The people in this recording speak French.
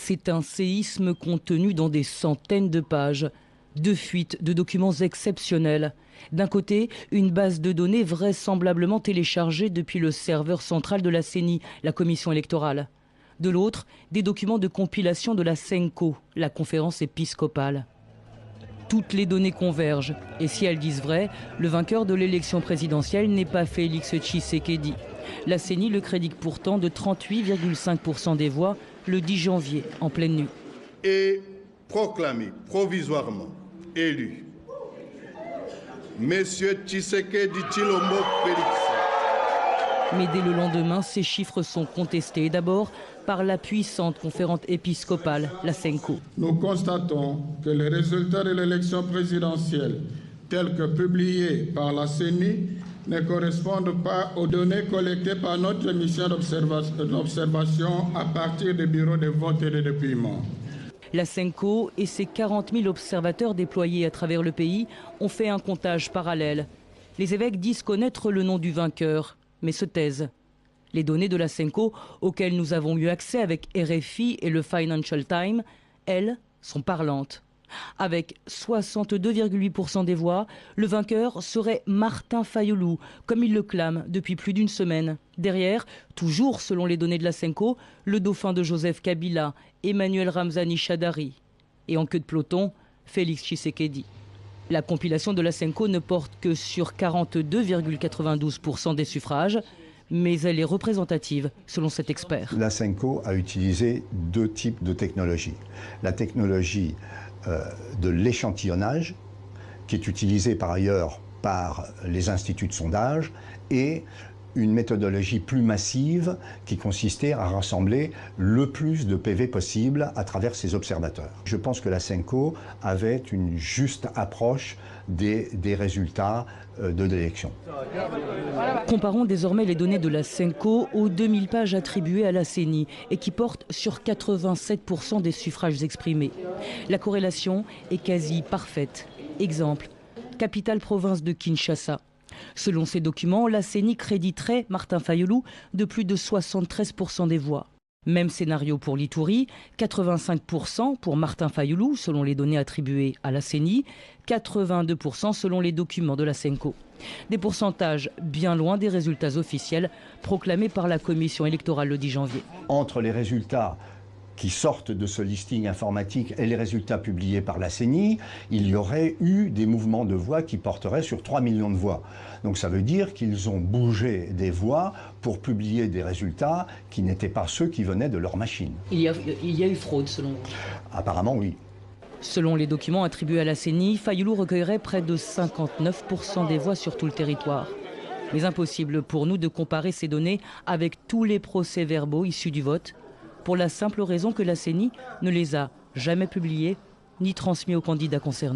C'est un séisme contenu dans des centaines de pages. Deux fuites de documents exceptionnels. D'un côté, une base de données vraisemblablement téléchargée depuis le serveur central de la CENI, la commission électorale. De l'autre, des documents de compilation de la CENCO, la conférence épiscopale. Toutes les données convergent. Et si elles disent vrai, le vainqueur de l'élection présidentielle n'est pas Félix Tshisekedi. La CENI le crédite pourtant de 38,5% des voix le 10 janvier, en pleine nuit. Et proclamé provisoirement élu Monsieur Tshisekedi Tshilombo Félix. Mais dès le lendemain, ces chiffres sont contestés. D'abord par la puissante conférence épiscopale, la CENCO. Nous constatons que les résultats de l'élection présidentielle, tels que publiés par la CENI, ne correspondent pas aux données collectées par notre mission d'observation à partir des bureaux de vote et de dépouillement. La CENCO et ses 40 000 observateurs déployés à travers le pays ont fait un comptage parallèle. Les évêques disent connaître le nom du vainqueur, mais se taisent. Les données de la CENCO, auxquelles nous avons eu accès avec RFI et le Financial Times, elles, sont parlantes. Avec 62,8% des voix, le vainqueur serait Martin Fayulu, comme il le clame depuis plus d'une semaine. Derrière, toujours selon les données de la CENCO, le dauphin de Joseph Kabila, Emmanuel Ramzani Shadari. Et en queue de peloton, Félix Tshisekedi. La compilation de la CENCO ne porte que sur 42,92% des suffrages, mais elle est représentative, selon cet expert. La CENCO a utilisé deux types de technologies. La technologie de l'échantillonnage, qui est utilisée par ailleurs par les instituts de sondage, et une méthodologie plus massive qui consistait à rassembler le plus de PV possible à travers ses observateurs. Je pense que la CENCO avait une juste approche des résultats de l'élection. Comparons désormais les données de la CENCO aux 2000 pages attribuées à la CENI et qui portent sur 87% des suffrages exprimés. La corrélation est quasi parfaite. Exemple, capitale-province de Kinshasa. Selon ces documents, la CENI créditerait Martin Fayulu de plus de 73% des voix. Même scénario pour l'Ituri, 85% pour Martin Fayulu selon les données attribuées à la CENI, 82% selon les documents de la CENCO. Des pourcentages bien loin des résultats officiels proclamés par la commission électorale le 10 janvier. Entre les résultats qui sortent de ce listing informatique et les résultats publiés par la CENI, il y aurait eu des mouvements de voix qui porteraient sur 3 millions de voix. Donc ça veut dire qu'ils ont bougé des voix pour publier des résultats qui n'étaient pas ceux qui venaient de leur machine. Il y a eu fraude selon vous? Apparemment oui. Selon les documents attribués à la CENI, Fayulu recueillerait près de 59% des voix sur tout le territoire. Mais impossible pour nous de comparer ces données avec tous les procès-verbaux issus du vote, pour la simple raison que la CENI ne les a jamais publiés ni transmis aux candidats concernés.